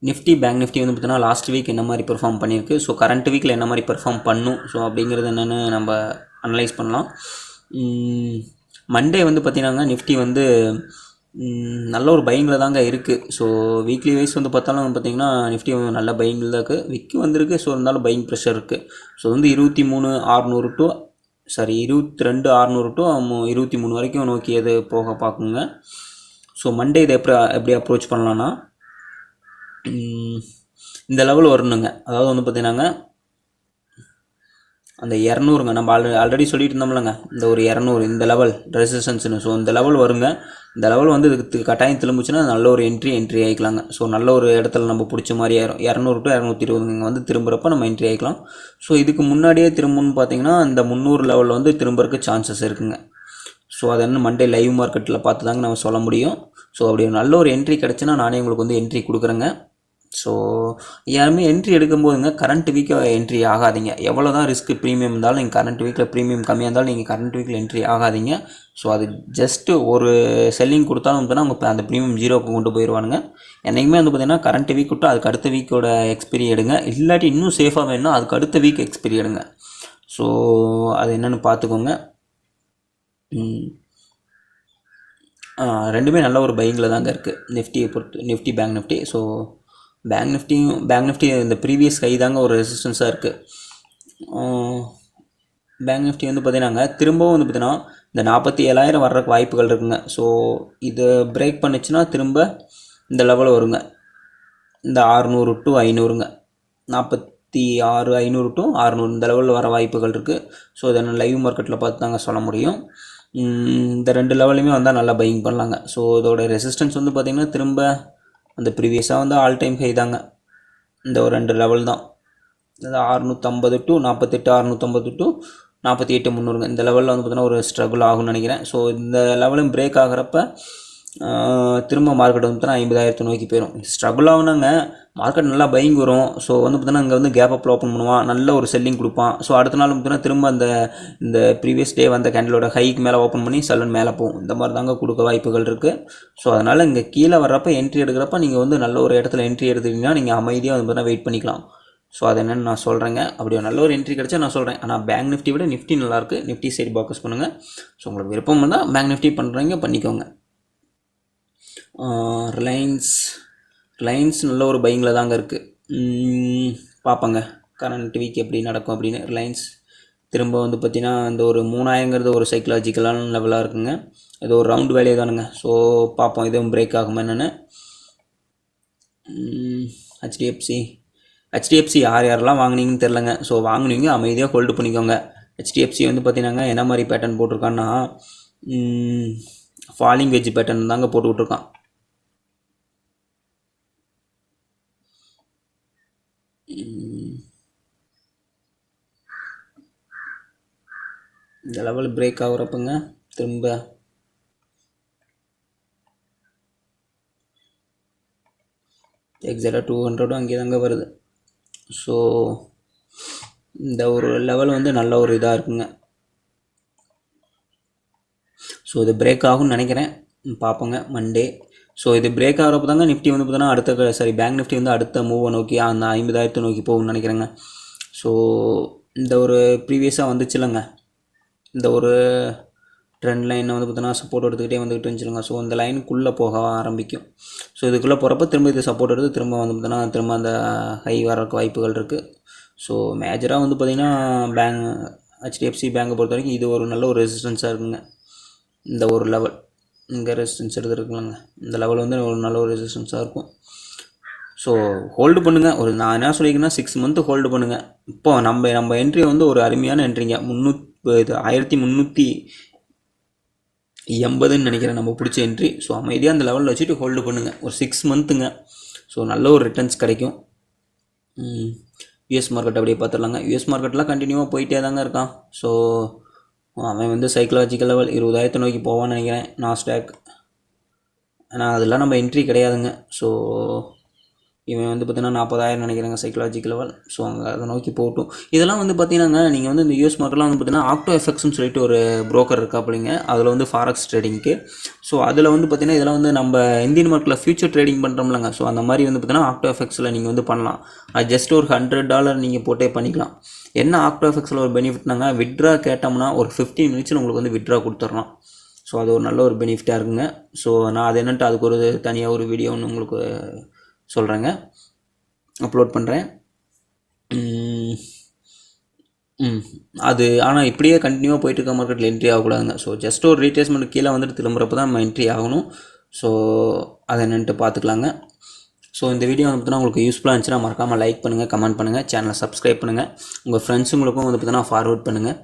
Nifty bank Nifty வந்து பார்த்தீங்கன்னா last week என்ன மாதிரி பெர்ஃபார்ம் பண்ணியிருக்கு, ஸோ கரண்ட் வீக்கில் என்ன மாதிரி பெர்ஃபார்ம் பண்ணும், ஸோ அப்படிங்கிறது என்னென்னு நம்ம அனலைஸ் பண்ணலாம். மண்டே வந்து பார்த்திங்கன்னா நிஃப்டி வந்து நல்ல ஒரு பையிங்கில் தாங்க இருக்குது. ஸோ வீக்லி வைஸ் வந்து பார்த்தாலும் பார்த்திங்கன்னா நிஃப்டி நல்ல பையிங்கில் தான் இருக்குது, விக்கு வந்திருக்கு. ஸோ இருந்தாலும் பையிங் ப்ரெஷர் இருக்குது. ஸோ வந்து 23,600 டு 22,600 டு 23 வரைக்கும் நோக்கி அது போக பார்க்குங்க. ஸோ மண்டே இதை எப்படி அப்ரோச் பண்ணலான்னா, இந்த லெவல் வரணுங்க. அதாவது வந்து பார்த்தீங்கன்னாங்க அந்த 200ங்க, நம்ம ஆல்ரெடி சொல்லிட்டு இருந்தோம்லங்க, இந்த ஒரு 200 இந்த லெவல் ரெசிஸ்டன்ஸ்னு. ஸோ இந்த லெவல் வருங்க. இந்த லெவல் வந்து இதுக்கு கட்டாயம் திரும்பிச்சுன்னா நல்ல ஒரு என்ட்ரி ஆகிக்கலாங்க. ஸோ நல்ல ஒரு இடத்துல நம்ம பிடிச்ச மாதிரி ஆயிரும். 200 டு 220 வந்து திரும்புகிறப்ப நம்ம என்ட்ரி ஆகிக்கலாம். ஸோ இதுக்கு முன்னாடியே திரும்பணும்னு பார்த்தீங்கன்னா இந்த 300 லெவலில் வந்து திரும்புறதுக்கு சான்சஸ் இருக்குங்க. ஸோ அது என்ன மண்டே லைவ் மார்க்கெட்டில் பார்த்து தாங்க நம்ம சொல்ல முடியும். ஸோ அப்படி நல்ல ஒரு என்ட்ரி கிடச்சுன்னா நானே உங்களுக்கு வந்து என்ட்ரி கொடுக்குறேங்க. ஸோ யாருமே என்ட்ரி எடுக்கும்போதுங்க கரண்ட் வீக்கில் என்ட்ரி ஆகாதீங்க. எவ்வளோ தான் ரிஸ்க் ப்ரீமியம் இருந்தாலும் நீங்கள் கரண்ட் வீக்கில் ப்ரீமியம் கம்மியாக இருந்தாலும் நீங்கள் கரண்ட் வீக்கில் என்ட்ரி ஆகாதீங்க. ஸோ அது ஜஸ்ட்டு ஒரு செல்லிங் கொடுத்தாலும் வந்து அவங்க அந்த ப்ரீமியம் ஜீரோக்கு கொண்டு போயிடுவானுங்க. என்றைக்குமே வந்து பார்த்திங்கன்னா கரண்ட் வீக் விட்டு அதுக்கு அடுத்த வீக்கோட எக்ஸ்பீரி எடுங்க. இல்லாட்டி இன்னும் சேஃபாக வேணும்னா அதுக்கு அடுத்த வீக் எக்ஸ்பீரி எடுங்க. ஸோ அது என்னென்னு பார்த்துக்கோங்க. ரெண்டுமே நல்ல ஒரு பையிங்கில் தாங்க இருக்குது நிஃப்டியை பொறுத்து, Nifty bank Nifty. So bank Nifty இந்த ப்ரீவியஸ் ஹை தாங்க ஒரு ரெசிஸ்டன்ஸாக இருக்குது. பேங்க் நிஃப்டி வந்து பார்த்தீங்கன்னா திரும்பவும் வந்து பார்த்தீங்கன்னா இந்த 47,000 வர்றதுக்கு வாய்ப்புகள் இருக்குங்க. ஸோ இதை பிரேக் பண்ணிச்சுன்னா திரும்ப இந்த லெவல் வருங்க. இந்த 600 டு 500ங்க, 46,500 டு 600 இந்த லெவலில் வர வாய்ப்புகள் இருக்குது. ஸோ இதை லைவ் மார்க்கெட்டில் பார்த்து தாங்க சொல்ல முடியும். இந்த ரெண்டு லெவலையுமே வந்தால் நல்லா பையிங் பண்ணலாங்க. ஸோ இதோட ரெசிஸ்டன்ஸ் வந்து பார்த்திங்கன்னா திரும்ப அந்த ப்ரீவியஸாக வந்து ஆல் டைம் ஹை தாங்க. இந்த ஒரு ரெண்டு லெவல் தான், இந்த 650 டு 48, 650 டு 48,300 இந்த லெவலில் வந்து பார்த்தீங்கன்னா ஒரு ஸ்ட்ரகிள் ஆகும்னு நினைக்கிறேன். ஸோ இந்த லெவலும் பிரேக் ஆகிறப்ப திரும்ப மார்க்கெட் வந்து பார்த்தீங்கன்னா 50,000 நோக்கி போயிடும். ஸ்ட்ரகிள் ஆகுனாங்க மார்க்கெட் நல்லா பையிங் வரும். ஸோ வந்து பார்த்தீங்கன்னா இங்கே வந்து கேப் அப்பில் ஓப்பன் பண்ணுவான், நல்ல ஒரு செல்லிங் கொடுப்பான். ஸோ அடுத்த நாள் பார்த்தீங்கன்னா திரும்ப இந்த ப்ரீவியஸ் டே வந்த கேண்டலோட ஹைக்கு மேலே ஓப்பன் பண்ணி சலன் மேலே போகும். இந்த மாதிரி தாங்க கொடுக்க வாய்ப்புகள் இருக்குது. ஸோ அதனால் இங்கே கீழே வர்றப்ப என்ட்ரி எடுக்கிறப்ப நீங்கள் வந்து நல்ல ஒரு இடத்துல என்ட்ரி எடுத்துக்கிட்டிங்கன்னா நீங்கள் அமைதியாக வந்து பார்த்தீங்கன்னா வெயிட் பண்ணிக்கலாம். ஸோ அது என்னென்னு நான் சொல்கிறேங்க. அப்படி நல்ல ஒரு என்ட்ரி கிடச்சா நான் சொல்கிறேன். ஆனால் பேங்க் நிஃப்டி விட நிஃப்டி நல்லாயிருக்கு. நிஃப்டி சைடு ஃபோக்கஸ் பண்ணுங்கள். ஸோ உங்களுக்கு விருப்பம் இருந்தால் பேங்க் நிஃப்டி பண்ணுறீங்க பண்ணிக்கோங்க. ரிலையன்ஸ் நல்ல ஒரு பையிங்கில் தாங்க இருக்குது. பார்ப்பங்க கரண்ட் வீக் எப்படி நடக்கும் அப்படின்னு. ரிலையன்ஸ் திரும்ப வந்து பார்த்திங்கன்னா இந்த ஒரு 3,000ங்கிறது ஒரு சைக்கலாஜிக்கலான லெவலாக இருக்குங்க. இது ஒரு ரவுண்ட் வேலையே தானுங்க. ஸோ பார்ப்போம் இதுவும் பிரேக் ஆகுமா என்னென்னு. ஹெச்டிஎஃப்சி யாரெல்லாம் வாங்கினீங்கன்னு தெரிலங்க. ஸோ வாங்கினீங்க அமைதியாக ஹோல்டு பண்ணிக்கோங்க. ஹெச்டிஎஃப்சி வந்து பார்த்திங்கன்னா என்ன மாதிரி பேட்டர்ன் போட்டிருக்கான்னா ஃபாலிங் வெஜ் பேட்டர்ன் தாங்க போட்டு விட்ருக்கான். இந்த லெவல் பிரேக் ஆகுறப்பங்க திரும்ப எக்ஸாக்டாக 200 அங்கே தாங்க வருது. ஸோ இந்த ஒரு லெவல் வந்து நல்ல ஒரு இதாக இருக்குங்க. ஸோ இது பிரேக் ஆகும்னு நினைக்கிறேன், பார்ப்போங்க மண்டே. ஸோ இது பிரேக் ஆகிறப்ப தாங்க நிஃப்டி வந்து பார்த்தீங்கன்னா பேங்க் நிஃப்டி வந்து அடுத்த மூவை நோக்கி அந்த 50,000 நோக்கி போகும்னு நினைக்கிறேங்க. ஸோ இந்த ஒரு ப்ரீவியஸாக வந்துச்சுலங்க, இந்த ஒரு ட்ரெண்ட் லைனை வந்து பார்த்தீங்கன்னா சப்போர்ட் எடுத்துக்கிட்டே வந்துக்கிட்டு இருந்துச்சுங்க. ஸோ இந்த லைனுக்குள்ளே போக ஆரம்பிக்கும். ஸோ இதுக்குள்ளே போகிறப்ப திரும்ப இது சப்போர்ட் எடுத்து திரும்ப வந்து பார்த்தீங்கன்னா திரும்ப அந்த ஹை வரக்கு வாய்ப்புகள் இருக்குது. ஸோ மேஜராக வந்து பார்த்திங்கன்னா ஹெச்டிஎஃப்சி பேங்கை பொறுத்த வரைக்கும் இது ஒரு நல்ல ஒரு ரெசிஸ்டன்ஸாக இருக்குங்க. இந்த ஒரு லெவல் இங்கே ரெசிஸ்டன்ஸ் எடுத்துருக்குலாங்க, இந்த லெவல் வந்து ஒரு நல்ல ஒரு ரெசிஸ்டன்ஸாக இருக்கும். ஸோ ஹோல்டு பண்ணுங்கள். ஒரு நான் என்ன சொல்லியிருக்கேன்னா 6 மந்த்து ஹோல்டு பண்ணுங்கள். இப்போ நம்ம என்ட்ரி வந்து ஒரு அருமையான என்ட்ரிங்க. 1380ன்னு நினைக்கிறேன் நம்ம பிடிச்ச என்ட்ரி. ஸோ அமைதியாக அந்த லெவலில் வச்சுட்டு ஹோல்டு பண்ணுங்கள் ஒரு 6 மந்த்துங்க. ஸோ நல்ல ஒரு ரிட்டர்ன்ஸ் கிடைக்கும். யூஎஸ் மார்க்கெட் அப்படியே பார்த்துடலாங்க. யூஎஸ் மார்க்கெட்லாம் கண்டினியூவாக போயிட்டே தாங்க இருக்கான். ஸோ அவன் வந்து சைக்கலாஜிக்கல் லெவல் 20,000 நோக்கி போவான்னு நினைக்கிறேன் நாஸ்டாக். ஆனால் அதெல்லாம் நம்ம என்ட்ரி கிடையாதுங்க. ஸோ இவன் வந்து பார்த்தீங்கன்னா 40,000 நினைக்கிறேங்க சைக்கலாஜிக்கல் லெவல். ஸோ அங்கே அதை நோக்கி போகட்டும். இதெல்லாம் வந்து பார்த்தீங்கன்னா நீங்கள் வந்து இந்த யூஎஸ் மார்க்கெட்லாம் வந்து பார்த்தீங்கன்னா ஆக்டோ எஃப்எக்ஸ்னு சொல்லிட்டு ஒரு புரோக்கர் இருக்காப்பிள்ளைங்க, அதில் வந்து ஃபாரெக்ஸ் ட்ரேடிங்க்கு. ஸோ அதில் வந்து பார்த்தீங்கன்னா இதெல்லாம் வந்து நம்ம இந்தியன் மார்க்கெட்டில் ஃபியூச்சர் ட்ரேடிங் பண்ணுறோம்லங்க. ஸோ அந்த மாதிரி வந்து பார்த்தீங்கன்னா ஆக்டோ எஃப்எக்ஸில் நீங்கள் வந்து பண்ணலாம். அது ஜஸ்ட் ஒரு $100 நீங்கள் போட்டே பண்ணிக்கலாம். என்ன ஆக்டோ எஃப்எக்ஸில் ஒரு பெனிஃபிட்னாங்க, விட்ரா கேட்டோம்னா ஒரு 15 மினிட்ஸில் உங்களுக்கு வந்து விட்ரா கொடுத்துட்றோம். ஸோ அது ஒரு நல்ல ஒரு பெனிஃபிட்டாக இருக்குங்க. ஸோ நான் அது என்னன்ட்டு அதுக்கு ஒரு தனியாக ஒரு வீடியோ ஒன்று உங்களுக்கு சொல்கிறேங்க, அப்லோட் பண்ணுறேன். அது ஆனால் இப்படியே கண்டினியூவாக போயிட்டு இருக்க மார்க்கெட்டில் என்ட்ரி ஆகக்கூடாதுங்க. ஸோ ஜஸ்ட் ஒரு ரீட்ரேஸ்மெண்ட் கீழே வந்துட்டு திரும்புறப்ப தான் நம்ம என்ட்ரி ஆகணும். ஸோ அதை என்னன்ட்டு பார்த்துக்கலாங்க. ஸோ இந்த வீடியோ வந்து பார்த்தீங்கன்னா உங்களுக்கு யூஸ்ஃபுல்லாக இருந்துச்சுன்னா மறக்காமல் லைக் பண்ணுங்கள், கமெண்ட் பண்ணுங்கள், சேனலை சப்ஸ்கிரைப் பண்ணுங்கள், உங்கள் ஃப்ரெண்ட்ஸுங்களுக்கும் வந்து பார்த்தீங்கன்னா ஃபார்வர்ட் பண்ணுங்கள்.